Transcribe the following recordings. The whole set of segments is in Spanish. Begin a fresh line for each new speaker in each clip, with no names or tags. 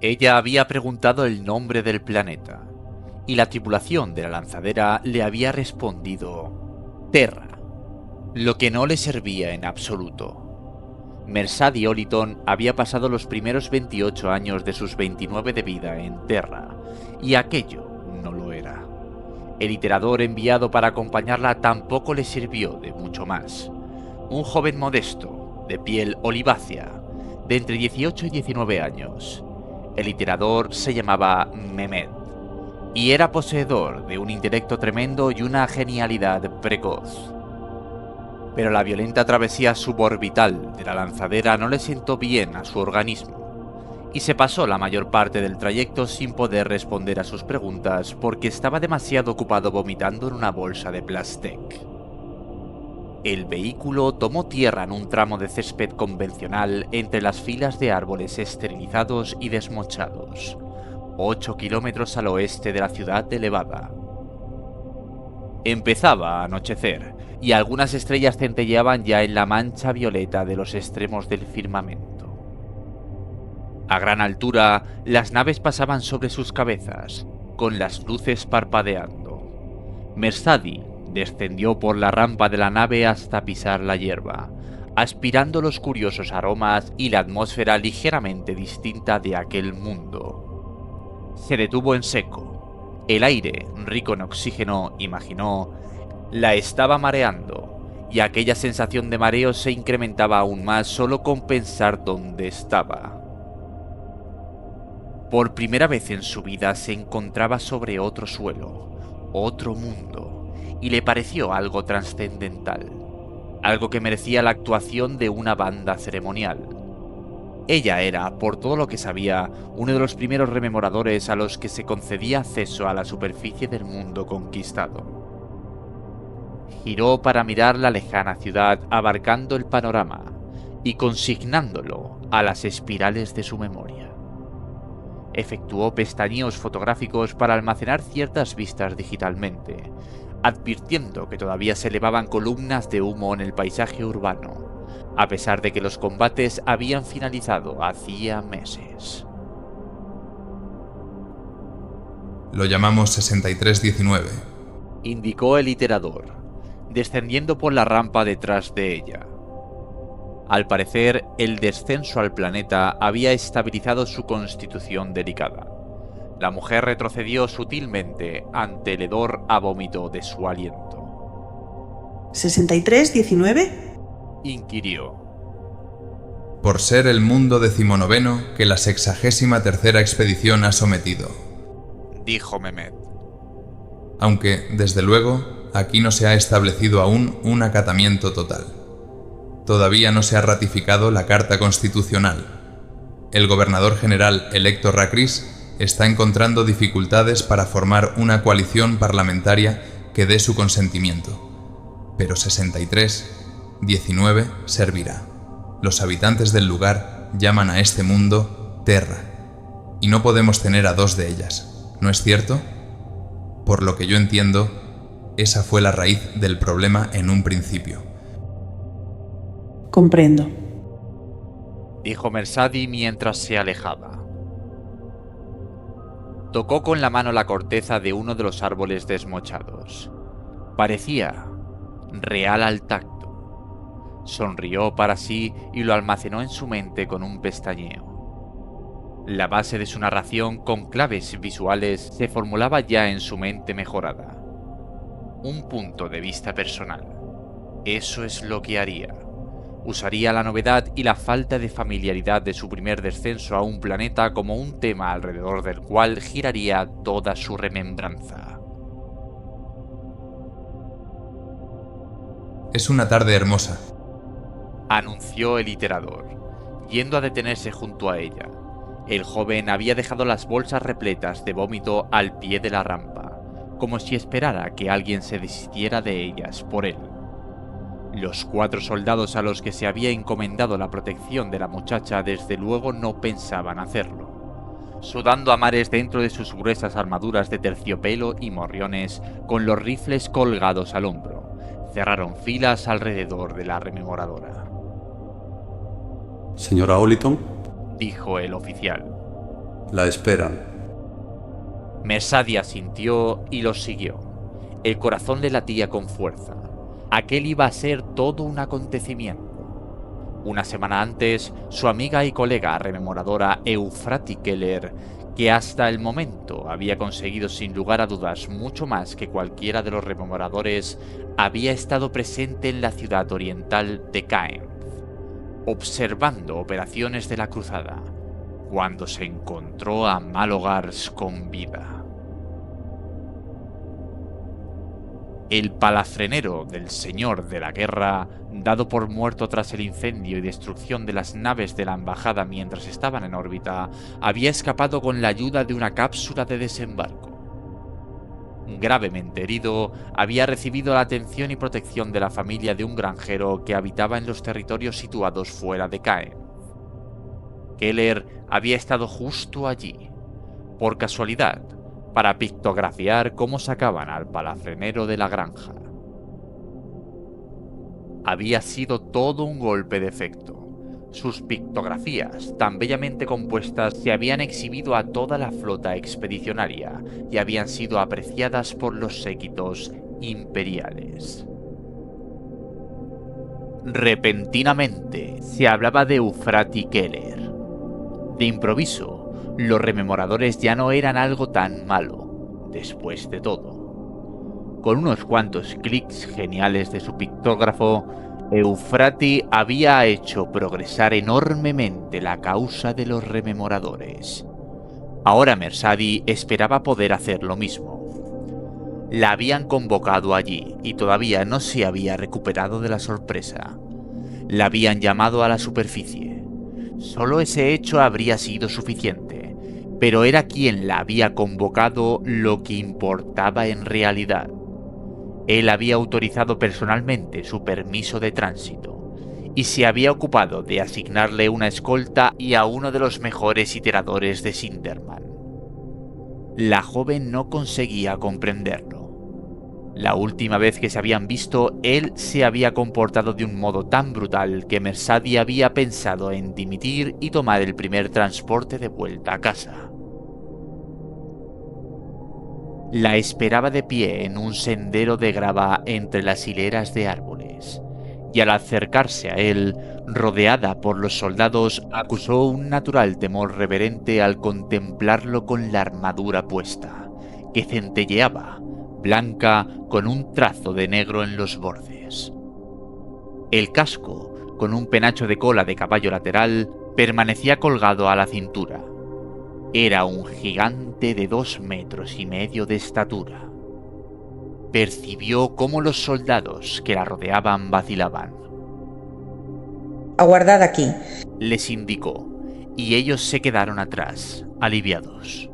Ella había preguntado el nombre del planeta, y la tripulación de la lanzadera le había respondido Terra, lo que no le servía en absoluto. Mercedes Oliton había pasado los primeros 28 años de sus 29 de vida en Terra, y aquello no lo era. El iterador enviado para acompañarla tampoco le sirvió de mucho más. Un joven modesto, de piel olivácea, de entre 18 y 19 años. El iterador se llamaba Mehmet, y era poseedor de un intelecto tremendo y una genialidad precoz. Pero la violenta travesía suborbital de la lanzadera no le sentó bien a su organismo, y se pasó la mayor parte del trayecto sin poder responder a sus preguntas porque estaba demasiado ocupado vomitando en una bolsa de plástico. El vehículo tomó tierra en un tramo de césped convencional entre las filas de árboles esterilizados y desmochados, 8 kilómetros al oeste de la ciudad de Levada. Empezaba a anochecer, y algunas estrellas centelleaban ya en la mancha violeta de los extremos del firmamento. A gran altura, las naves pasaban sobre sus cabezas, con las luces parpadeando. Mercedes descendió por la rampa de la nave hasta pisar la hierba, aspirando los curiosos aromas y la atmósfera ligeramente distinta de aquel mundo. Se detuvo en seco. El aire, rico en oxígeno, imaginó, la estaba mareando, y aquella sensación de mareo se incrementaba aún más solo con pensar dónde estaba. Por primera vez en su vida se encontraba sobre otro suelo, otro mundo, y le pareció algo trascendental, algo que merecía la actuación de una banda ceremonial. Ella era, por todo lo que sabía, uno de los primeros rememoradores a los que se concedía acceso a la superficie del mundo conquistado. Giró para mirar la lejana ciudad abarcando el panorama y consignándolo a las espirales de su memoria. Efectuó pestañeos fotográficos para almacenar ciertas vistas digitalmente, advirtiendo que todavía se elevaban columnas de humo en el paisaje urbano, a pesar de que los combates habían finalizado hacía meses.
Lo llamamos 6319,
indicó el iterador, descendiendo por la rampa detrás de ella. Al parecer, el descenso al planeta había estabilizado su constitución delicada. La mujer retrocedió sutilmente ante el hedor a vómito de su aliento.
¿6319?
Inquirió.
por ser el mundo 19º que la 63ª expedición ha sometido,
dijo Mehmet.
Aunque, desde luego, aquí no se ha establecido aún un acatamiento total. Todavía no se ha ratificado la Carta Constitucional. El gobernador general electo Rakris está encontrando dificultades para formar una coalición parlamentaria que dé su consentimiento. Pero 63-19 servirá. Los habitantes del lugar llaman a este mundo Terra, y no podemos tener a dos de ellas, ¿no es cierto? Por lo que yo entiendo, esa fue la raíz del problema en un principio.
Comprendo,
dijo Mercedes mientras se alejaba. Tocó con la mano la corteza de uno de los árboles desmochados. Parecía real al tacto. Sonrió para sí y lo almacenó en su mente con un pestañeo. La base de su narración con claves visuales se formulaba ya en su mente mejorada. Un punto de vista personal. Eso es lo que haría. Usaría la novedad y la falta de familiaridad de su primer descenso a un planeta como un tema alrededor del cual giraría toda su remembranza.
Es una tarde hermosa,
anunció el iterador, yendo a detenerse junto a ella. El joven había dejado las bolsas repletas de vómito al pie de la rampa, como si esperara que alguien se desistiera de ellas por él. Los 4 soldados a los que se había encomendado la protección de la muchacha desde luego no pensaban hacerlo. Sudando a mares dentro de sus gruesas armaduras de terciopelo y morriones, con los rifles colgados al hombro, cerraron filas alrededor de la rememoradora.
Señora Oliton,
dijo el oficial.
la esperan.
Mersadia asintió y los siguió. El corazón le latía con fuerza. Aquel iba a ser todo un acontecimiento. Una semana antes, su amiga y colega rememoradora Euphrati Keller, que hasta el momento había conseguido sin lugar a dudas mucho más que cualquiera de los rememoradores, había estado presente en la ciudad oriental de Caen, observando operaciones de la cruzada, cuando se encontró a Malogars con vida. El palafrenero del señor de la guerra, dado por muerto tras el incendio y destrucción de las naves de la embajada mientras estaban en órbita, había escapado con la ayuda de una cápsula de desembarco. Gravemente herido, había recibido la atención y protección de la familia de un granjero que habitaba en los territorios situados fuera de Caen. Keller había estado justo allí, por casualidad, para pictografiar cómo sacaban al palafrenero de la granja. Había sido todo un golpe de efecto. Sus pictografías, tan bellamente compuestas, se habían exhibido a toda la flota expedicionaria y habían sido apreciadas por los séquitos imperiales. Repentinamente, se hablaba de Euphrati Keller. De improviso, los rememoradores ya no eran algo tan malo, después de todo. Con unos cuantos clics geniales de su pictógrafo, Euphrati había hecho progresar enormemente la causa de los rememoradores. Ahora Mersadi esperaba poder hacer lo mismo. La habían convocado allí y todavía no se había recuperado de la sorpresa. La habían llamado a la superficie. Solo ese hecho habría sido suficiente, pero era quien la había convocado lo que importaba en realidad. Él había autorizado personalmente su permiso de tránsito, y se había ocupado de asignarle una escolta y a uno de los mejores iteradores de Sinderman. La joven no conseguía comprenderlo. La última vez que se habían visto, él se había comportado de un modo tan brutal que Mersadi había pensado en dimitir y tomar el primer transporte de vuelta a casa. La esperaba de pie en un sendero de grava entre las hileras de árboles, y al acercarse a él, rodeada por los soldados, acusó un natural temor reverente al contemplarlo con la armadura puesta, que centelleaba, blanca con un trazo de negro en los bordes. El casco, con un penacho de cola de caballo lateral, permanecía colgado a la cintura. Era un gigante de 2,5 metros de estatura. Percibió cómo los soldados que la rodeaban vacilaban.
Aguardad aquí,
Les indicó, y ellos se quedaron atrás, aliviados.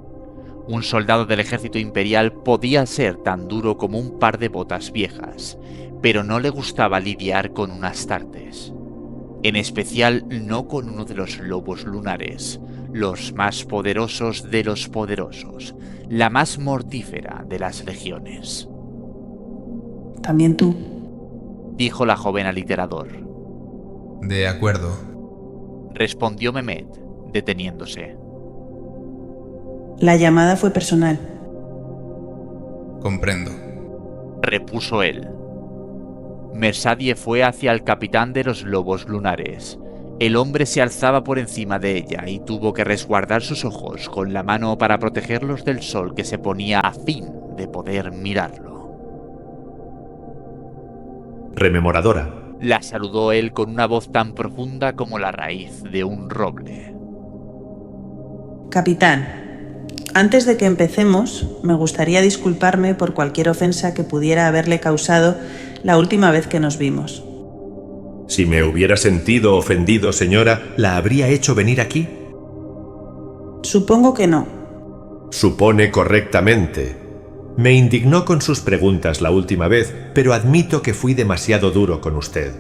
Un soldado del ejército imperial podía ser tan duro como un par de botas viejas, pero no le gustaba lidiar con un Astartes. En especial no con uno de los lobos lunares, los más poderosos de los poderosos, la más mortífera de las legiones.
también tú.
Dijo la joven al iterador.
De acuerdo.
Respondió Mehmet, deteniéndose.
La llamada fue personal.
Comprendo.
Repuso él. Mersadie fue hacia el capitán de los lobos lunares. El hombre se alzaba por encima de ella y tuvo que resguardar sus ojos con la mano para protegerlos del sol que se ponía a fin de poder mirarlo.
Rememoradora.
La saludó él con una voz tan profunda como la raíz de un roble.
Capitán, antes de que empecemos, me gustaría disculparme por cualquier ofensa que pudiera haberle causado la última vez que nos vimos.
Si me hubiera sentido ofendido, señora, ¿la habría hecho venir aquí?
Supongo que no.
Supone correctamente. Me indignó con sus preguntas la última vez, pero admito que fui demasiado duro con usted.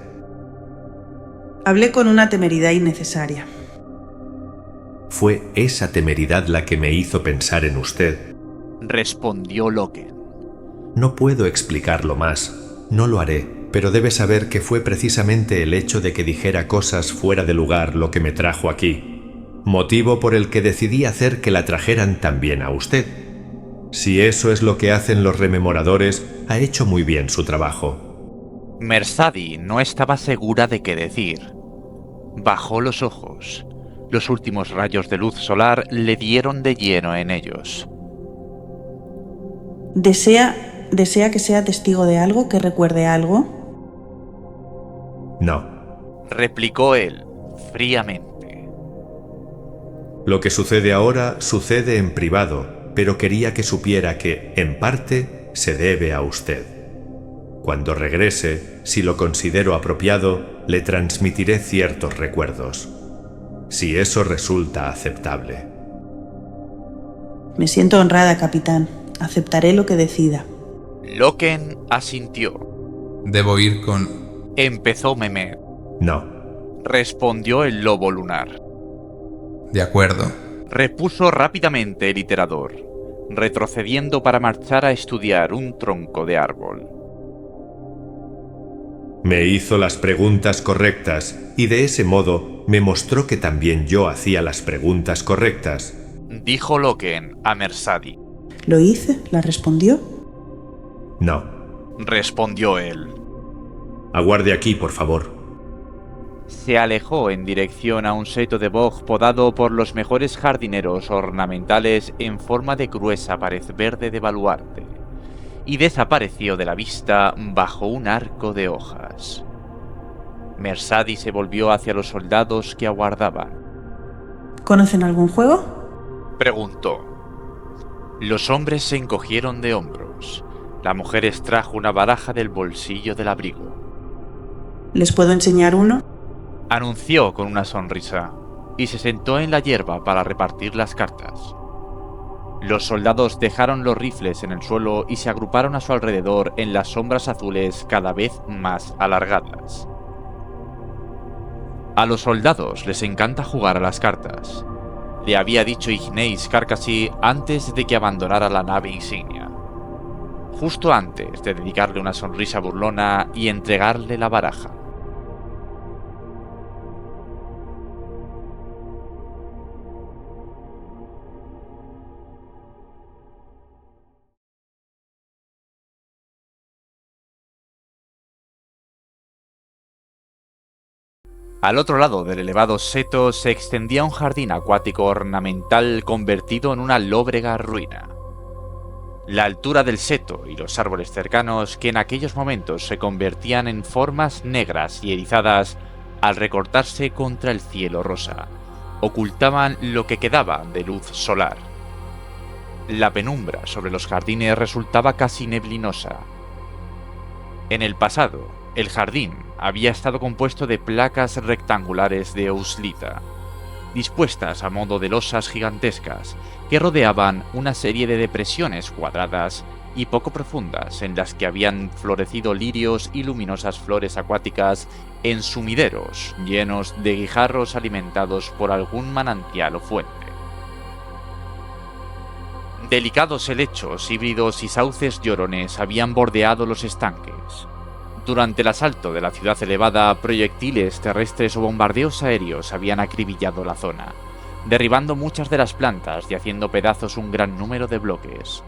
Hablé con una temeridad innecesaria.
Fue esa temeridad la que me hizo pensar en usted.
Respondió Loken.
No puedo explicarlo más. No lo haré, pero debe saber que fue precisamente el hecho de que dijera cosas fuera de lugar lo que me trajo aquí. motivo por el que decidí hacer que la trajeran también a usted. Si eso es lo que hacen los rememoradores, ha hecho muy bien su trabajo.
Mercedes no estaba segura de qué decir. Bajó los ojos. Los últimos rayos de luz solar le dieron de lleno en ellos.
¿Desea que sea testigo de algo, que recuerde algo?
No.
Replicó él, fríamente.
Lo que sucede ahora sucede en privado, pero quería que supiera que, en parte, se debe a usted. Cuando regrese, si lo considero apropiado, le transmitiré ciertos recuerdos. Si eso resulta aceptable.
Me siento honrada, capitán. Aceptaré lo que decida.
Loken asintió.
Debo ir con...
Empezó Mehmet.
No.
Respondió el lobo lunar.
De acuerdo.
Repuso rápidamente el iterador, retrocediendo para marchar a estudiar un tronco de árbol.
Me hizo las preguntas correctas y de ese modo me mostró que también yo hacía las preguntas correctas.
Dijo Loken a Mercedes.
¿Lo hice? ¿La respondió?
No.
Respondió él.
Aguarde aquí, por favor.
Se alejó en dirección a un seto de boj podado por los mejores jardineros ornamentales en forma de gruesa pared verde de baluarte, y desapareció de la vista bajo un arco de hojas. Mercedes se volvió hacia los soldados que aguardaban.
¿Conocen algún juego?
Preguntó. Los hombres se encogieron de hombros. La mujer extrajo una baraja del bolsillo del abrigo.
¿Les puedo enseñar uno?
Anunció con una sonrisa, y se sentó en la hierba para repartir las cartas. Los soldados dejaron los rifles en el suelo y se agruparon a su alrededor en las sombras azules cada vez más alargadas. A los soldados les encanta jugar a las cartas, le había dicho Ignace Carcassy antes de que abandonara la nave insignia, justo antes de dedicarle una sonrisa burlona y entregarle la baraja. Al otro lado del elevado seto se extendía un jardín acuático ornamental convertido en una lóbrega ruina. La altura del seto y los árboles cercanos, que en aquellos momentos se convertían en formas negras y erizadas al recortarse contra el cielo rosa, ocultaban lo que quedaba de luz solar. La penumbra sobre los jardines resultaba casi neblinosa. En el pasado, el jardín había estado compuesto de placas rectangulares de euslita, dispuestas a modo de losas gigantescas que rodeaban una serie de depresiones cuadradas y poco profundas en las que habían florecido lirios y luminosas flores acuáticas en sumideros llenos de guijarros alimentados por algún manantial o fuente. Delicados helechos híbridos y sauces llorones habían bordeado los estanques. Durante el asalto de la ciudad elevada, proyectiles terrestres o bombardeos aéreos habían acribillado la zona, derribando muchas de las plantas y haciendo pedazos un gran número de bloques.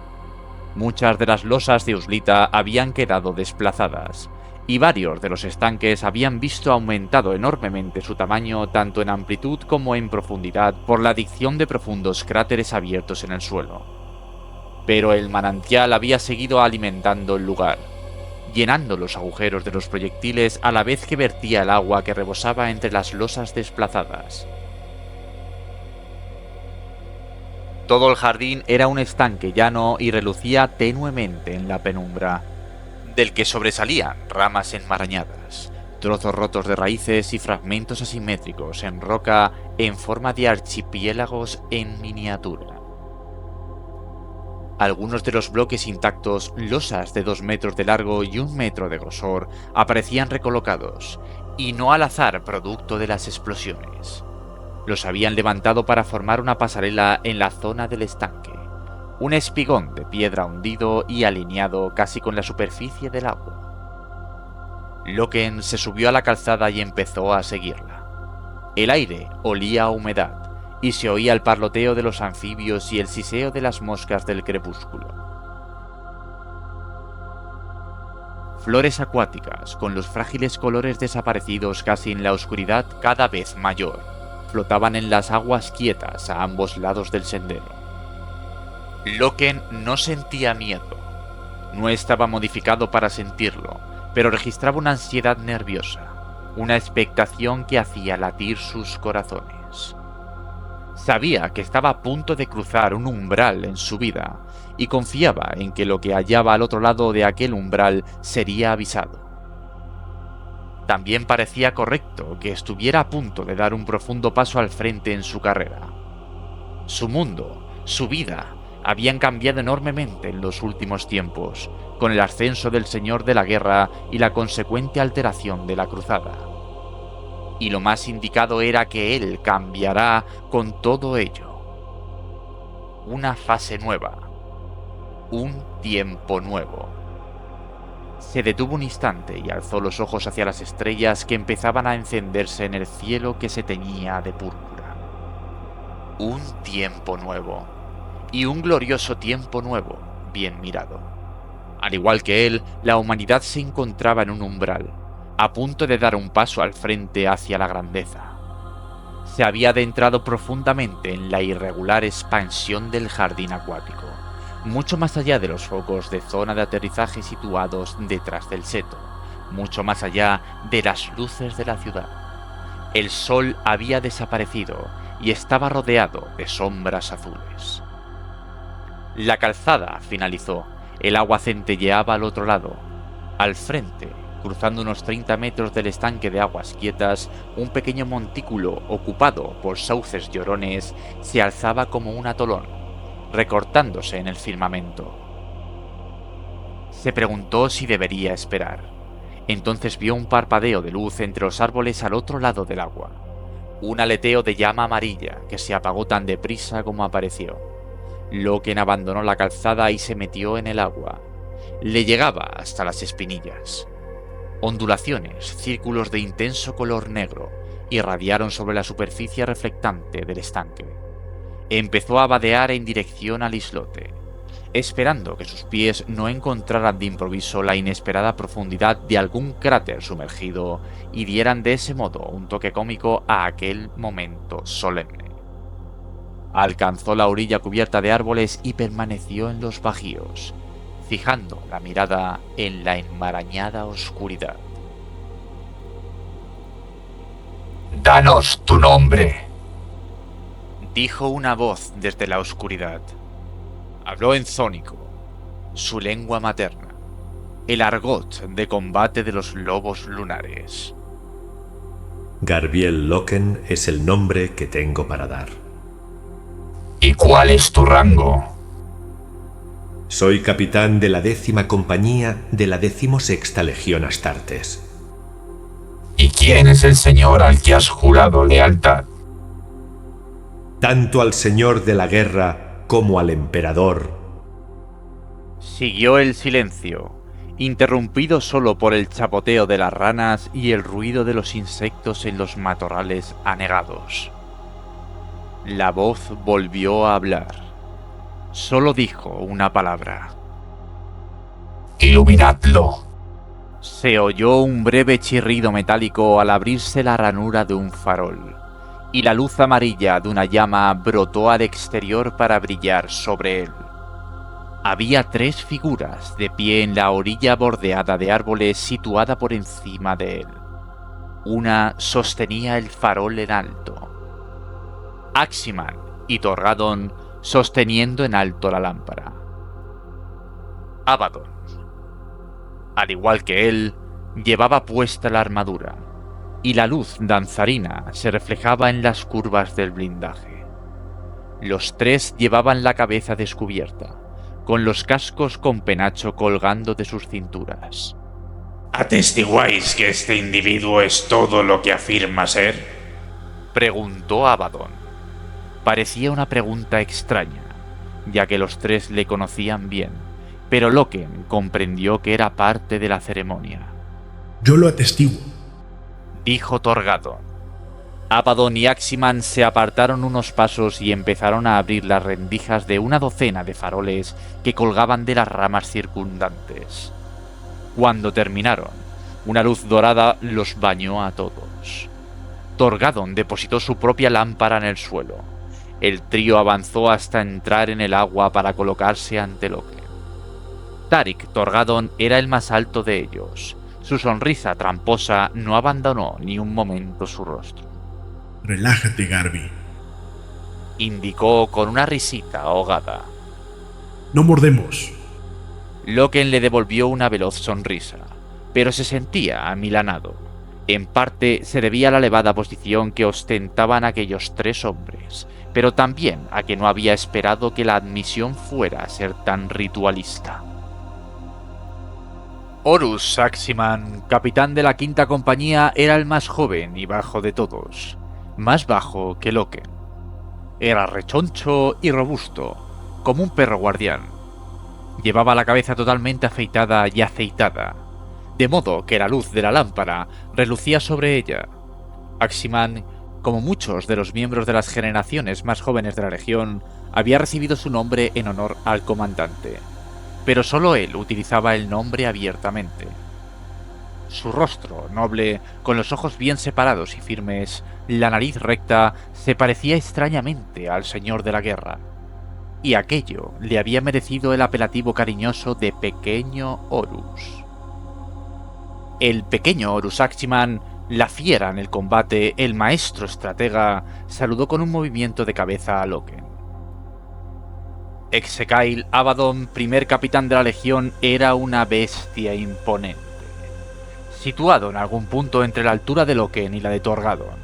Muchas de las losas de euslita habían quedado desplazadas, y varios de los estanques habían visto aumentado enormemente su tamaño tanto en amplitud como en profundidad por la adición de profundos cráteres abiertos en el suelo. Pero el manantial había seguido alimentando el lugar, llenando los agujeros de los proyectiles a la vez que vertía el agua que rebosaba entre las losas desplazadas. Todo el jardín era un estanque llano y relucía tenuemente en la penumbra, del que sobresalían ramas enmarañadas, trozos rotos de raíces y fragmentos asimétricos en roca en forma de archipiélagos en miniatura. Algunos de los bloques intactos, losas de 2 metros de largo y 1 metro de grosor, aparecían recolocados, y no al azar producto de las explosiones. Los habían levantado para formar una pasarela en la zona del estanque, un espigón de piedra hundido y alineado casi con la superficie del agua. Loken se subió a la calzada y empezó a seguirla. El aire olía a humedad, y se oía el parloteo de los anfibios y el siseo de las moscas del crepúsculo. Flores acuáticas, con los frágiles colores desaparecidos casi en la oscuridad cada vez mayor, flotaban en las aguas quietas a ambos lados del sendero. Loken no sentía miedo. No estaba modificado para sentirlo, pero registraba una ansiedad nerviosa, una expectación que hacía latir sus corazones. Sabía que estaba a punto de cruzar un umbral en su vida y confiaba en que lo que hallaba al otro lado de aquel umbral sería avisado. También parecía correcto que estuviera a punto de dar un profundo paso al frente en su carrera. Su mundo, su vida, habían cambiado enormemente en los últimos tiempos, con el ascenso del Señor de la Guerra y la consecuente alteración de la Cruzada. Y lo más indicado era que él cambiará con todo ello. Una fase nueva. Un tiempo nuevo. Se detuvo un instante y alzó los ojos hacia las estrellas que empezaban a encenderse en el cielo que se teñía de púrpura. Un tiempo nuevo. Y un glorioso tiempo nuevo, bien mirado. Al igual que él, la humanidad se encontraba en un umbral, a punto de dar un paso al frente hacia la grandeza. Se había adentrado profundamente en la irregular expansión del jardín acuático, mucho más allá de los focos de zona de aterrizaje situados detrás del seto, mucho más allá de las luces de la ciudad. El sol había desaparecido y estaba rodeado de sombras azules. La calzada finalizó, el agua centelleaba al otro lado. Al frente, cruzando unos 30 metros del estanque de aguas quietas, un pequeño montículo ocupado por sauces llorones se alzaba como un atolón, recortándose en el firmamento. Se preguntó si debería esperar. Entonces vio un parpadeo de luz entre los árboles al otro lado del agua. Un aleteo de llama amarilla que se apagó tan deprisa como apareció. Loken abandonó la calzada y se metió en el agua. Le llegaba hasta las espinillas. Ondulaciones, círculos de intenso color negro, irradiaron sobre la superficie reflectante del estanque. Empezó a vadear en dirección al islote, esperando que sus pies no encontraran de improviso la inesperada profundidad de algún cráter sumergido y dieran de ese modo un toque cómico a aquel momento solemne. Alcanzó la orilla cubierta de árboles y permaneció en los bajíos, fijando la mirada en la enmarañada oscuridad.
«Danos tu nombre»,
dijo una voz desde la oscuridad. Habló en jónico, su lengua materna, el argot de combate de los lobos lunares.
Garbiel Loken es el nombre que tengo para dar.
«¿Y cuál es tu rango?»
Soy capitán de la 10ª compañía de la 16ª Legión Astartes.
«¿Y quién es el señor al que has jurado lealtad?»
Tanto al señor de la guerra como al emperador.
Siguió el silencio, interrumpido solo por el chapoteo de las ranas y el ruido de los insectos en los matorrales anegados. La voz volvió a hablar. Solo dijo una palabra.
«Iluminadlo».
Se oyó un breve chirrido metálico al abrirse la ranura de un farol, y la luz amarilla de una llama brotó al exterior para brillar sobre él. Había 3 figuras de pie en la orilla bordeada de árboles situada por encima de él. Una sostenía el farol en alto. Aximan y Torgadon sosteniendo en alto la lámpara. Abaddon, al igual que él, llevaba puesta la armadura, y la luz danzarina se reflejaba en las curvas del blindaje. Los 3 llevaban la cabeza descubierta, con los cascos con penacho colgando de sus cinturas.
¿Atestiguáis que este individuo es todo lo que afirma ser?,
preguntó Abaddon. Parecía una pregunta extraña, ya que los 3 le conocían bien, pero Loken comprendió que era parte de la ceremonia.
«Yo lo atestiguo»,
dijo Torgadon. Abaddon y Aximan se apartaron unos pasos y empezaron a abrir las rendijas de una docena de faroles que colgaban de las ramas circundantes. Cuando terminaron, una luz dorada los bañó a todos. Torgadon depositó su propia lámpara en el suelo. El trío avanzó hasta entrar en el agua para colocarse ante Loken. Tarik Torgadon era el más alto de ellos. Su sonrisa tramposa no abandonó ni un momento su rostro.
Relájate, Garby.
Indicó con una risita ahogada.
No mordemos.
Loken le devolvió una veloz sonrisa, pero se sentía amilanado. En parte se debía a la elevada posición que ostentaban aquellos tres hombres, pero también a que no había esperado que la admisión fuera a ser tan ritualista. Horus Aximan, capitán de la quinta compañía, era el más joven y bajo de todos, más bajo que Loken. Era rechoncho y robusto, como un perro guardián. Llevaba la cabeza totalmente afeitada y aceitada, de modo que la luz de la lámpara relucía sobre ella. Aximan, como muchos de los miembros de las generaciones más jóvenes de la Legión, había recibido su nombre en honor al comandante, pero solo él utilizaba el nombre abiertamente. Su rostro noble, con los ojos bien separados y firmes, la nariz recta, se parecía extrañamente al Señor de la Guerra, y aquello le había merecido el apelativo cariñoso de Pequeño Horus. El pequeño Horus Aximan, la fiera en el combate, el maestro estratega, saludó con un movimiento de cabeza a Loken. Execail Abaddon, primer capitán de la Legión, era una bestia imponente, situado en algún punto entre la altura de Loken y la de Torgadon.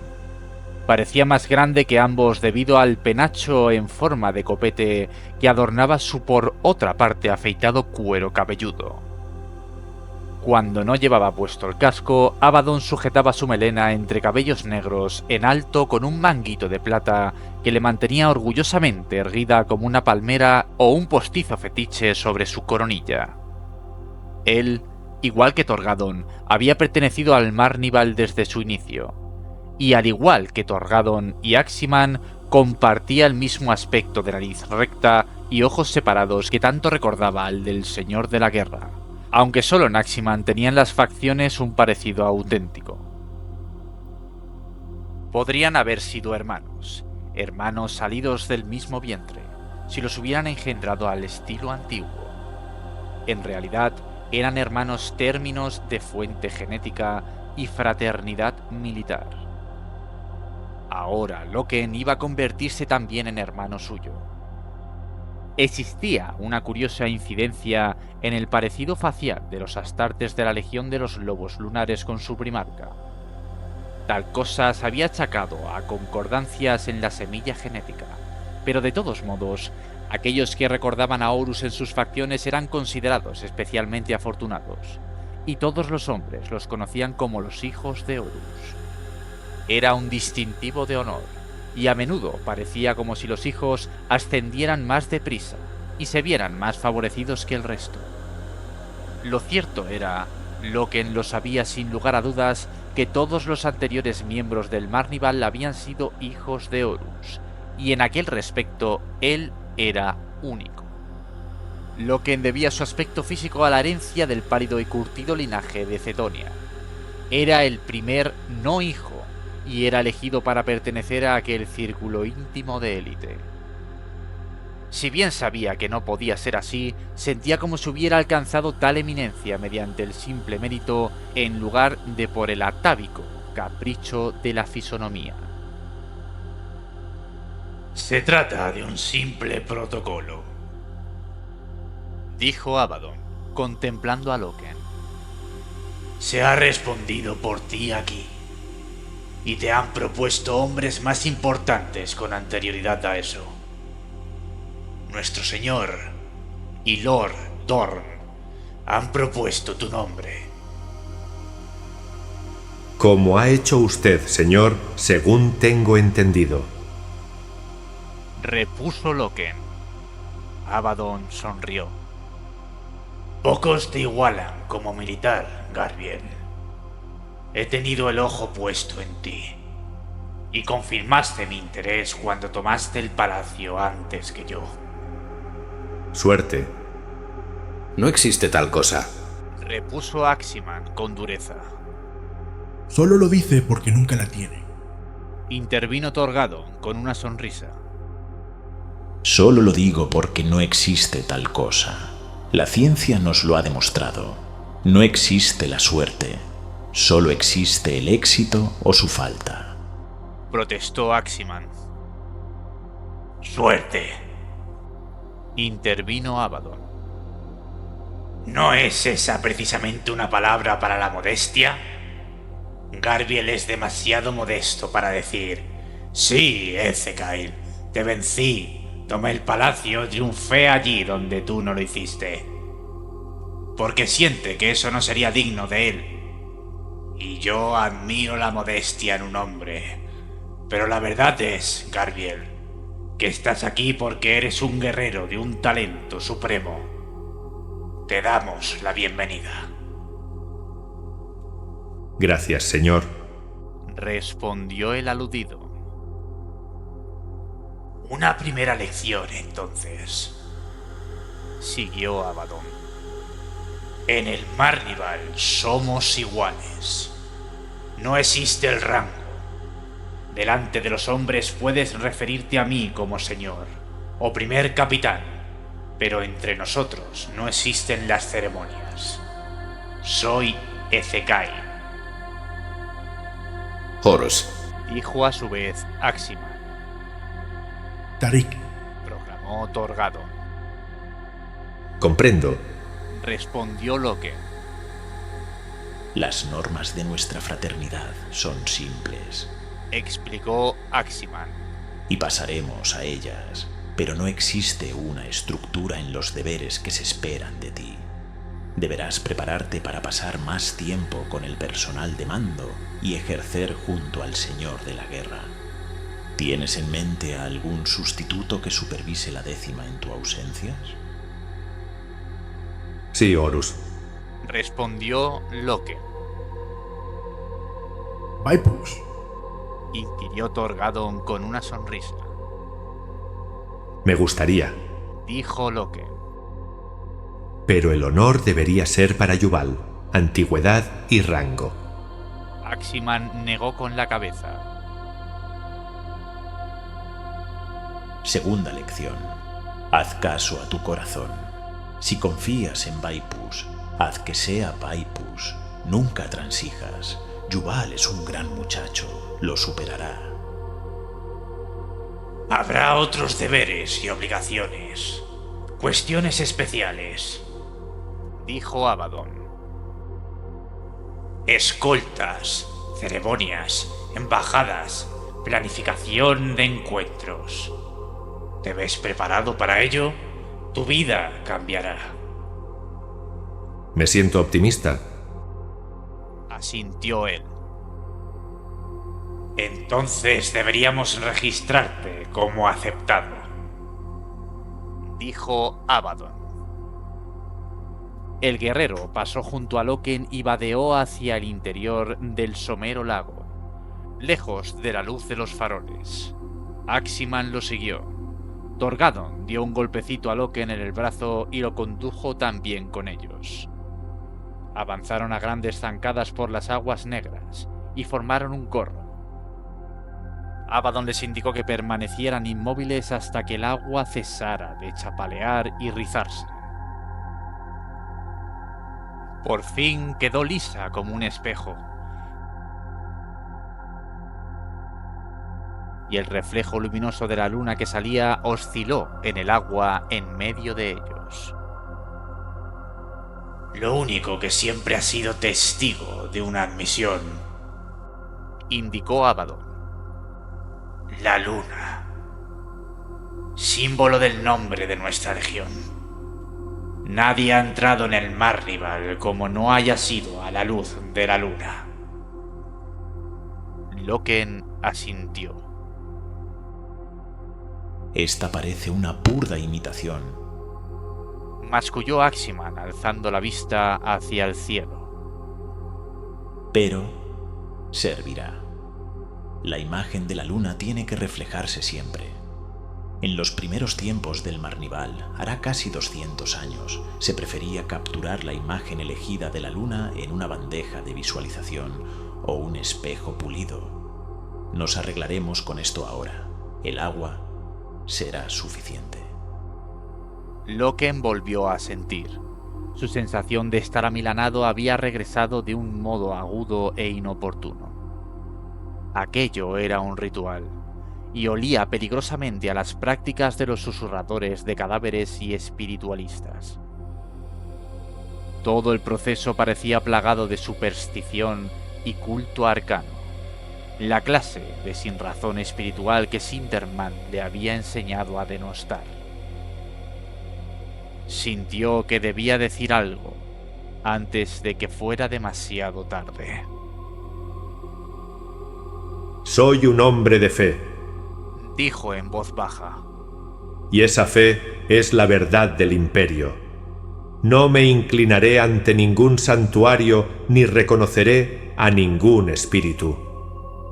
Parecía más grande que ambos debido al penacho en forma de copete que adornaba su por otra parte afeitado cuero cabelludo. Cuando no llevaba puesto el casco, Abaddon sujetaba su melena entre cabellos negros en alto con un manguito de plata que le mantenía orgullosamente erguida como una palmera o un postizo fetiche sobre su coronilla. Él, igual que Torgadon, había pertenecido al Marnival desde su inicio, y al igual que Torgadon y Aximan, compartía el mismo aspecto de nariz recta y ojos separados que tanto recordaba al del Señor de la Guerra, aunque solo en Aximan tenían las facciones un parecido auténtico. Podrían haber sido hermanos salidos del mismo vientre, si los hubieran engendrado al estilo antiguo. En realidad, eran hermanos términos de fuente genética y fraternidad militar. Ahora Loken iba a convertirse también en hermano suyo. Existía una curiosa incidencia en el parecido facial de los astartes de la Legión de los Lobos Lunares con su primarca. Tal cosa se había achacado a concordancias en la semilla genética, pero de todos modos, aquellos que recordaban a Horus en sus facciones eran considerados especialmente afortunados, y todos los hombres los conocían como los hijos de Horus. Era un distintivo de honor, y a menudo parecía como si los hijos ascendieran más deprisa y se vieran más favorecidos que el resto. Lo cierto era, Loken lo sabía sin lugar a dudas, que todos los anteriores miembros del Marnival habían sido hijos de Horus, y en aquel respecto él era único. Loken debía su aspecto físico a la herencia del pálido y curtido linaje de Cetonia. Era el primer no hijo, y era elegido para pertenecer a aquel círculo íntimo de élite. Si bien sabía que no podía ser así, sentía como si hubiera alcanzado tal eminencia mediante el simple mérito en lugar de por el atávico capricho de la fisonomía.
Se trata de un simple protocolo,
dijo Abaddon, contemplando a Loken.
Se ha respondido por ti aquí, y te han propuesto hombres más importantes con anterioridad a eso. Nuestro señor y Lord Dorn han propuesto tu nombre.
Como ha hecho usted, señor, según tengo entendido,
repuso Loken. Abaddon sonrió.
Pocos te igualan como militar, Garbiel. He tenido el ojo puesto en ti, Y confirmaste mi interés cuando tomaste el palacio antes que yo.
Suerte.
No existe tal cosa.
Repuso Aximan con dureza.
Solo lo dice porque nunca la tiene.
Intervino Torgadon con una sonrisa.
Solo lo digo porque no existe tal cosa. La ciencia nos lo ha demostrado. No existe la suerte. Solo existe el éxito o su falta.
Protestó Aximan.
Suerte.
Intervino Abaddon.
¿No es esa precisamente una palabra para la modestia? Garbiel es demasiado modesto para decir: sí, Ezekiel, te vencí, tomé el palacio, triunfé allí donde tú no lo hiciste. Porque siente que eso no sería digno de él. Y yo admiro la modestia en un hombre. Pero la verdad es, Garbiel, que estás aquí porque eres un guerrero de un talento supremo. Te damos la bienvenida.
Gracias, señor.
Respondió el aludido.
Una primera lección, entonces.
Siguió Abaddon.
En el Marnival somos iguales. No existe el rango. Delante de los hombres puedes referirte a mí como señor o primer capitán, pero entre nosotros no existen las ceremonias. Soy Ezekiel.
Horus.
Dijo a su vez Aximan.
Tariq.
Proclamó Torgadon.
Comprendo.
Respondió Loken.
Las normas de nuestra fraternidad son simples.
Explicó Aximan.
Y pasaremos a ellas, pero no existe una estructura en los deberes que se esperan de ti. Deberás prepararte para pasar más tiempo con el personal de mando y ejercer junto al Señor de la Guerra. ¿Tienes en mente a algún sustituto que supervise la 10ª en tu ausencia?
Sí, Horus.
Respondió Loken.
Vaipus.
Inquirió Torgadon con una sonrisa.
Me gustaría.
Dijo Loken.
Pero el honor debería ser para Yuval, antigüedad y rango.
Aximan negó con la cabeza.
Segunda lección. Haz caso a tu corazón. Si confías en Vaipus, haz que sea Vaipus. Nunca transijas. Yuval es un gran muchacho. Lo superará.
Habrá otros deberes y obligaciones. Cuestiones especiales.
Dijo Abaddon.
Escoltas, ceremonias, embajadas, planificación de encuentros. ¿Te ves preparado para ello? Tu vida cambiará.
Me siento optimista.
Asintió él.
Entonces deberíamos registrarte como aceptado.
Dijo Abaddon. El guerrero pasó junto a Loken y vadeó hacia el interior del somero lago, lejos de la luz de los faroles. Aximan lo siguió. Torgadon dio un golpecito a Loken en el brazo y lo condujo también con ellos. Avanzaron a grandes zancadas por las aguas negras y formaron un corro. Abaddon les indicó que permanecieran inmóviles hasta que el agua cesara de chapalear y rizarse. Por fin quedó lisa como un espejo, y el reflejo luminoso de la luna que salía osciló en el agua en medio de ellos.
Lo único que siempre ha sido testigo de una admisión,
indicó Abaddon.
La luna, símbolo del nombre de nuestra legión. Nadie ha entrado en el Marnival como no haya sido a la luz de la luna.
Loken asintió.
Esta parece una burda imitación.
Masculló Aximan alzando la vista hacia el cielo.
Pero servirá. La imagen de la luna tiene que reflejarse siempre. En los primeros tiempos del Marnival, hará casi 200 años, se prefería capturar la imagen elegida de la luna en una bandeja de visualización o un espejo pulido. Nos arreglaremos con esto ahora. El agua será suficiente.
Loken volvió a sentir. Su sensación de estar amilanado había regresado de un modo agudo e inoportuno. Aquello era un ritual, y olía peligrosamente a las prácticas de los susurradores de cadáveres y espiritualistas. Todo el proceso parecía plagado de superstición y culto arcano, la clase de sinrazón espiritual que Sinterman le había enseñado a denostar. Sintió que debía decir algo antes de que fuera demasiado tarde.
Soy un hombre de fe,
dijo en voz baja.
y esa fe es la verdad del imperio. No me inclinaré ante ningún santuario ni reconoceré a ningún espíritu.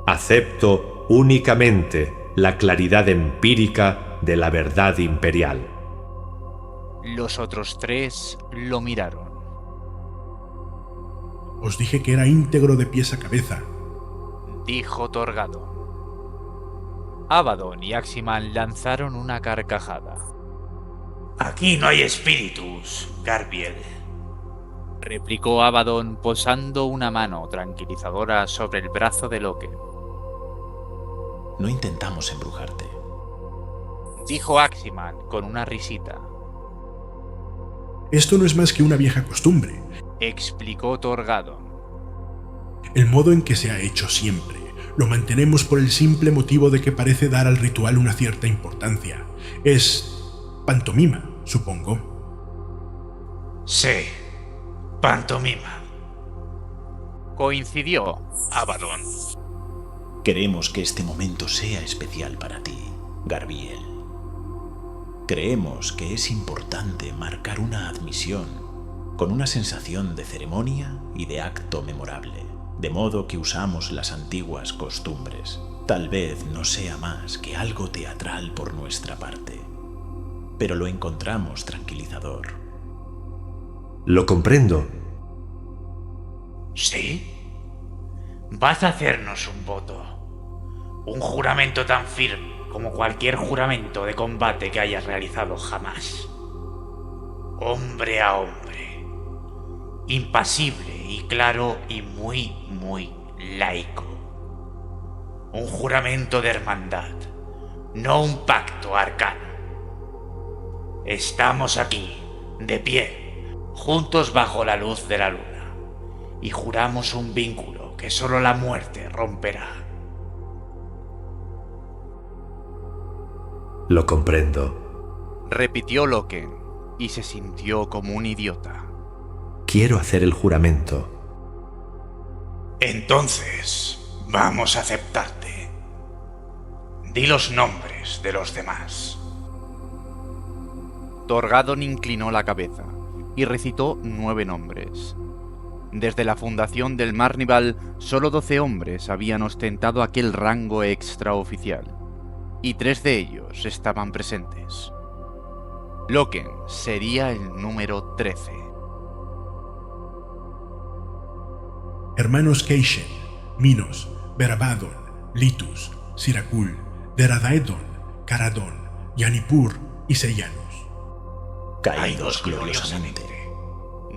Acepto únicamente la claridad empírica de la verdad imperial.
Los otros tres lo miraron.
Os dije que era íntegro de pies a cabeza,
dijo Torgadon. Abaddon y Aximan lanzaron una carcajada.
Aquí no hay espíritus, Garbiel,
replicó Abaddon posando una mano tranquilizadora sobre el brazo de Loken.
No intentamos embrujarte,
dijo Aximan con una risita.
Esto no es más que una vieja costumbre,
explicó Torgadon.
El modo en que se ha hecho siempre. Lo mantenemos por el simple motivo de que parece dar al ritual una cierta importancia. Es pantomima, supongo.
Sí, pantomima,
coincidió Abaddon.
Queremos que este momento sea especial para ti, Garbiel. Creemos que es importante marcar una admisión con una sensación de ceremonia y de acto memorable, de modo que usamos las antiguas costumbres. Tal vez no sea más que algo teatral por nuestra parte, pero lo encontramos tranquilizador.
Lo comprendo.
¿Sí? Vas a hacernos un voto. Un juramento tan firme como cualquier juramento de combate que hayas realizado jamás. Hombre a hombre. Impasible y claro y muy, muy laico. Un juramento de hermandad, no un pacto arcano. Estamos aquí, de pie, juntos bajo la luz de la luna, y juramos un vínculo que solo la muerte romperá.
Lo comprendo,
repitió Loken, y se sintió como un idiota.
Quiero hacer el juramento.
Entonces, vamos a aceptarte. Di los nombres de los demás.
Torgadon inclinó la cabeza y recitó 9 nombres. Desde la fundación del Marnival, solo 12 hombres habían ostentado aquel rango extraoficial, y 3 de ellos estaban presentes. Loken sería el número 13.
Hermanos Keishen, Minos, Berabadon, Litus, Sirakul, Deradaedon, Caradon, Yanipur y Seyanus.
Caídos gloriosamente,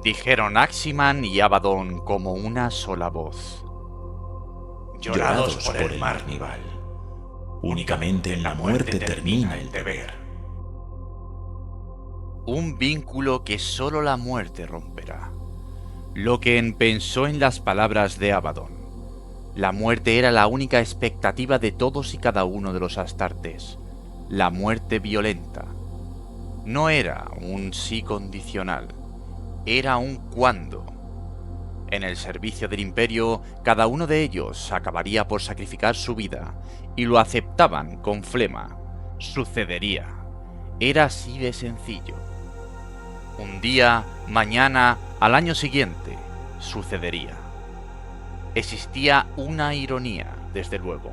dijeron Aximan y Abaddon como una sola voz.
Llorados por el
Marnival. Únicamente en la muerte termina el deber.
Un vínculo que solo la muerte romperá. Loken pensó en las palabras de Abaddon. La muerte era la única expectativa de todos y cada uno de los Astartes. La muerte violenta. No era un sí condicional, era un cuándo. En el servicio del Imperio, cada uno de ellos acabaría por sacrificar su vida, y lo aceptaban con flema. Sucedería. Era así de sencillo. Un día, mañana, al año siguiente, sucedería. Existía una ironía, desde luego,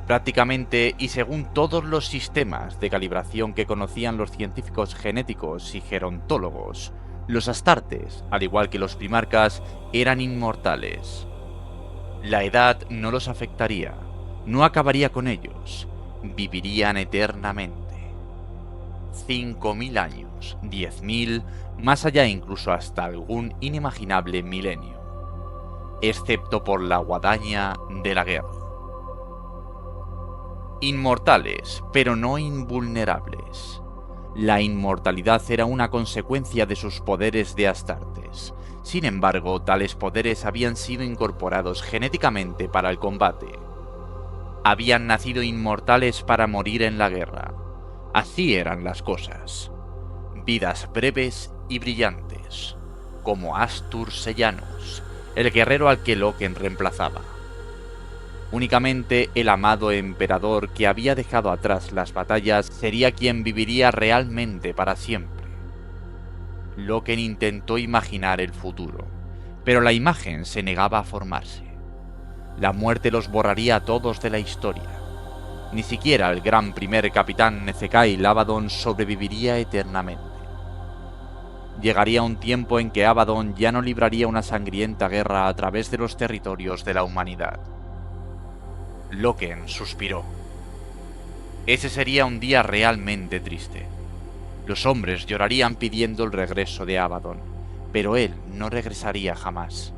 Prácticamente y según todos los sistemas de calibración que conocían los científicos genéticos y gerontólogos, los astartes, al igual que los primarcas, eran inmortales. La edad no los afectaría, no acabaría con ellos, vivirían eternamente. 5.000 años, 10.000, más allá incluso hasta algún inimaginable milenio, excepto por la guadaña de la guerra. Inmortales, pero no invulnerables. La inmortalidad era una consecuencia de sus poderes de astartes. Sin embargo, tales poderes habían sido incorporados genéticamente para el combate. Habían nacido inmortales para morir en la guerra. Así eran las cosas. Vidas breves y brillantes, como Astur Sellanos, el guerrero al que Loken reemplazaba. Únicamente el amado emperador que había dejado atrás las batallas sería quien viviría realmente para siempre. Loken intentó imaginar el futuro, pero la imagen se negaba a formarse. La muerte los borraría a todos de la historia. Ni siquiera el gran primer capitán Nezekai Abaddon sobreviviría eternamente. Llegaría un tiempo en que Abaddon ya no libraría una sangrienta guerra a través de los territorios de la humanidad. Loken suspiró. Ese sería un día realmente triste. Los hombres llorarían pidiendo el regreso de Abaddon, pero él no regresaría jamás.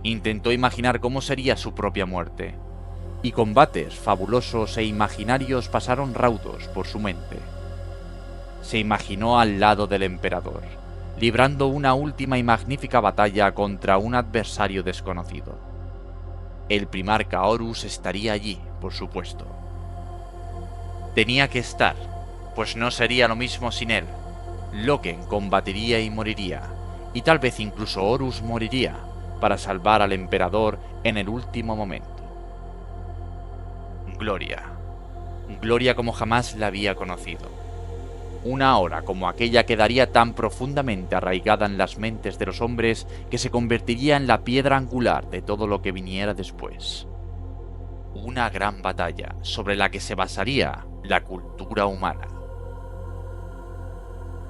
Intentó imaginar cómo sería su propia muerte, y combates fabulosos e imaginarios pasaron raudos por su mente. Se imaginó al lado del emperador, librando una última y magnífica batalla contra un adversario desconocido. El primarca Horus estaría allí, por supuesto. Tenía que estar, pues no sería lo mismo sin él. Loken combatiría y moriría, y tal vez incluso Horus moriría, para salvar al emperador en el último momento. Gloria. Gloria como jamás la había conocido. Una hora como aquella quedaría tan profundamente arraigada en las mentes de los hombres que se convertiría en la piedra angular de todo lo que viniera después. Una gran batalla sobre la que se basaría la cultura humana.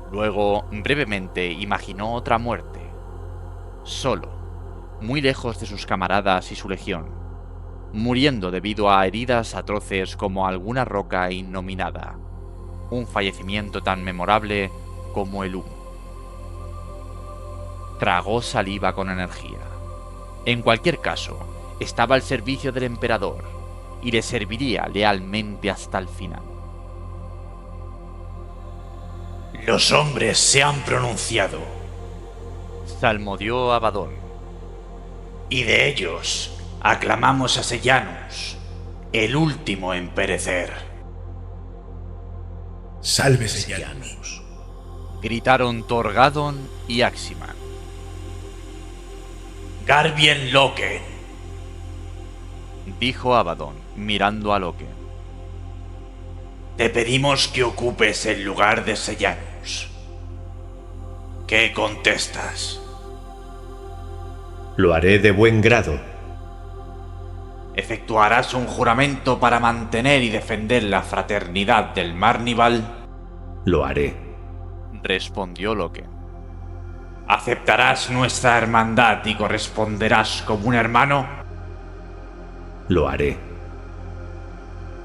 Luego, brevemente, imaginó otra muerte. Solo, muy lejos de sus camaradas y su legión, muriendo debido a heridas atroces como alguna roca innominada. Un fallecimiento tan memorable como el humo. Tragó saliva con energía. En cualquier caso, estaba al servicio del emperador y le serviría lealmente hasta el final.
Los hombres se han pronunciado,
salmodió Abaddon.
Y de ellos aclamamos a Sellanos, el último en perecer.
¡Salve Sellanos!
Gritaron Torgadon y Aximan.
Garbien Loken,
dijo Abaddon, mirando a Loken.
Te pedimos que ocupes el lugar de Sellanos. ¿Qué contestas?
Lo haré de buen grado.
¿Efectuarás un juramento para mantener y defender la fraternidad del Marnival?
Lo haré,
respondió Loken.
¿Aceptarás nuestra hermandad y corresponderás como un hermano?
Lo haré.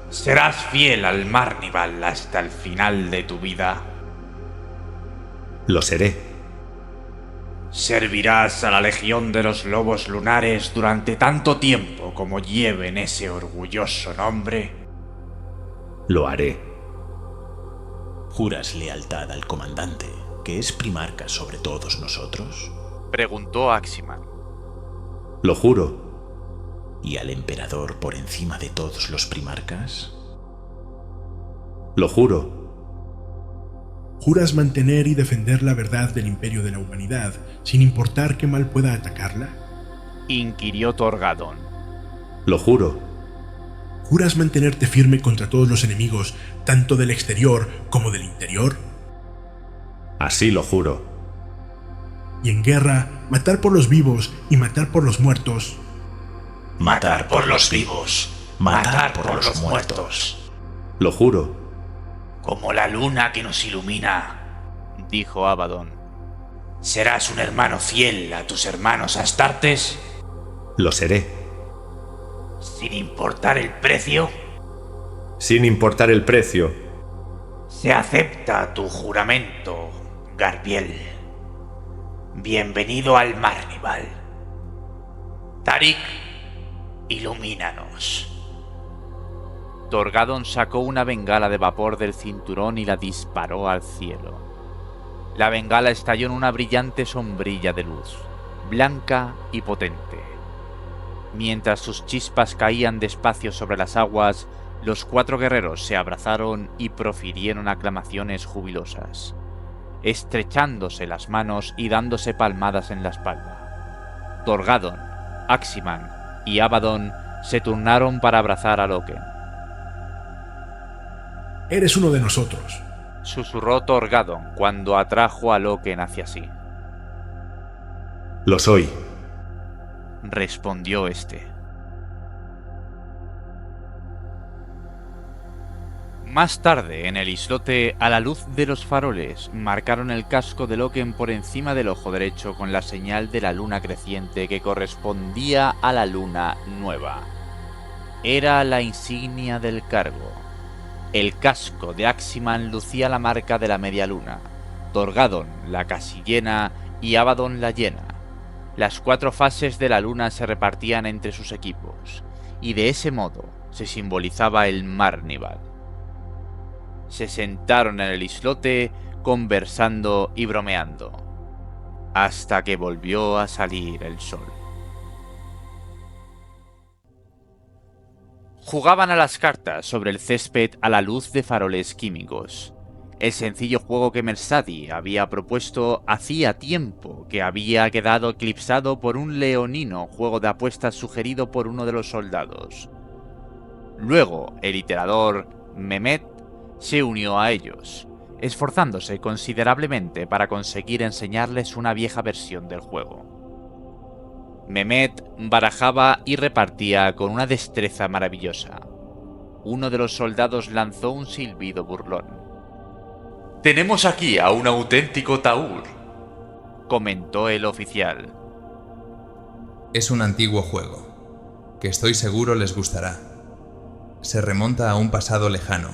¿Serás fiel al Marnival hasta el final de tu vida?
Lo seré.
¿Servirás a la Legión de los Lobos Lunares durante tanto tiempo como lleven ese orgulloso nombre?
Lo haré.
¿Juras lealtad al comandante, que es primarca sobre todos nosotros?
Preguntó Aximan.
Lo juro.
¿Y al emperador por encima de todos los primarcas?
Lo juro.
¿Juras mantener y defender la verdad del imperio de la humanidad, sin importar qué mal pueda atacarla?
Inquirió Torgadon.
Lo juro.
¿Juras mantenerte firme contra todos los enemigos, tanto del exterior como del interior?
Así lo juro.
Y en guerra, matar por los vivos y matar por los muertos.
Matar por los vivos,
matar por los muertos.
Lo juro.
Como la luna que nos ilumina, dijo Abaddon. ¿Serás un hermano fiel a tus hermanos astartes?
Lo seré.
Sin importar el precio.
Sin importar el precio.
Se acepta tu juramento, Garbiel. Bienvenido al Marnival. Tarik, ilumínanos.
Torgadon sacó una bengala de vapor del cinturón y la disparó al cielo. La bengala estalló en una brillante sombrilla de luz, blanca y potente. Mientras sus chispas caían despacio sobre las aguas, los 4 guerreros se abrazaron y profirieron aclamaciones jubilosas, estrechándose las manos y dándose palmadas en la espalda. Torgadon, Aximan y Abaddon se turnaron para abrazar a Loken.
Eres uno de nosotros,
Susurró Torgadon cuando atrajo a Loken hacia sí.
Lo soy.
Respondió este. Más tarde, en el islote, a la luz de los faroles, marcaron el casco de Loken por encima del ojo derecho con la señal de la luna creciente que correspondía a la luna nueva. Era la insignia del cargo. El casco de Aximan lucía la marca de la media luna, Torgadon la casi llena y Abaddon la llena. Las 4 fases de la luna se repartían entre sus equipos, y de ese modo se simbolizaba el Marnival. Se sentaron en el islote, conversando y bromeando, hasta que volvió a salir el sol. Jugaban a las cartas sobre el césped a la luz de faroles químicos. El sencillo juego que Mersadi había propuesto hacía tiempo que había quedado eclipsado por un leonino juego de apuestas sugerido por uno de los soldados. Luego, el iterador Mehmet se unió a ellos, esforzándose considerablemente para conseguir enseñarles una vieja versión del juego. Mehmet barajaba y repartía con una destreza maravillosa. Uno de los soldados lanzó un silbido burlón.
«Tenemos aquí a un auténtico Taur»,
comentó el oficial.
Es un antiguo juego, que estoy seguro les gustará. Se remonta a un pasado lejano.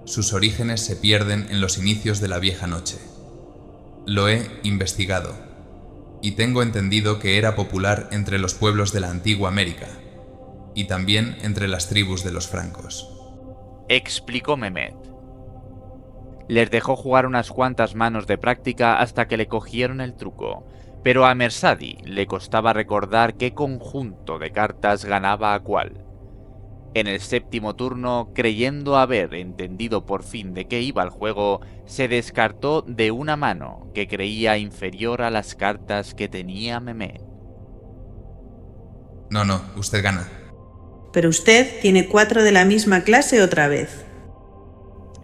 Sus orígenes se pierden en los inicios de la vieja noche. Lo he investigado, y tengo entendido que era popular entre los pueblos de la antigua América, y también entre las tribus de los francos.
Explicó Mehmet. Les dejó jugar unas cuantas manos de práctica hasta que le cogieron el truco, pero a Mersadi le costaba recordar qué conjunto de cartas ganaba a cuál. En el 7º turno, creyendo haber entendido por fin de qué iba el juego, se descartó de una mano que creía inferior a las cartas que tenía Mehmet.
No, usted gana.
Pero usted tiene 4 de la misma clase otra vez.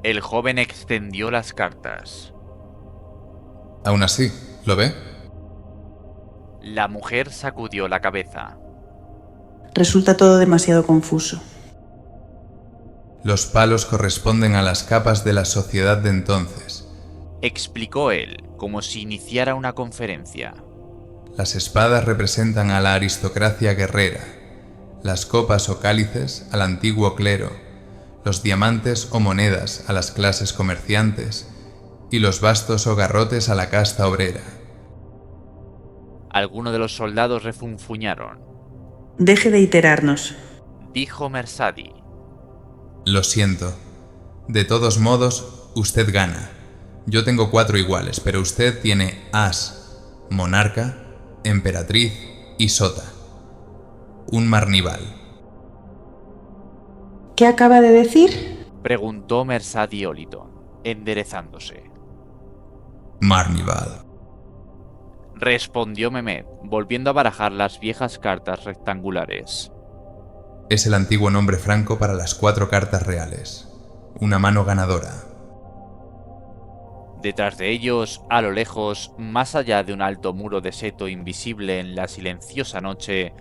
El joven extendió las cartas.
Aún así, ¿lo ve?
La mujer sacudió la cabeza.
Resulta todo demasiado confuso.
Los palos corresponden a las capas de la sociedad de entonces,
explicó él, como si iniciara una conferencia.
Las espadas representan a la aristocracia guerrera, las copas o cálices al antiguo clero, los diamantes o monedas a las clases comerciantes y los bastos o garrotes a la casta obrera.
Algunos de los soldados refunfuñaron.
Deje de iterarnos,
dijo Mersadi.
Lo siento. De todos modos, usted gana. Yo tengo 4 iguales, pero usted tiene as, monarca, emperatriz y sota. Un Marnival.
¿Qué acaba de decir?
Preguntó Mersadi Oliton, enderezándose.
Marnival.
Respondió Mehmet, volviendo a barajar las viejas cartas rectangulares.
Es el antiguo nombre franco para las 4 cartas reales. Una mano ganadora.
Detrás de ellos, a lo lejos, más allá de un alto muro de seto invisible en la silenciosa noche,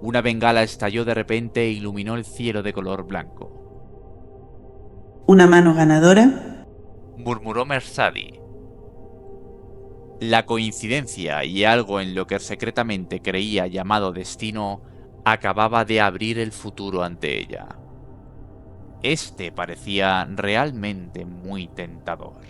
Una bengala estalló de repente e iluminó el cielo de color blanco.
¿Una mano ganadora?
Murmuró Merzadi. La coincidencia y algo en lo que secretamente creía llamado destino acababa de abrir el futuro ante ella. Este parecía realmente muy tentador.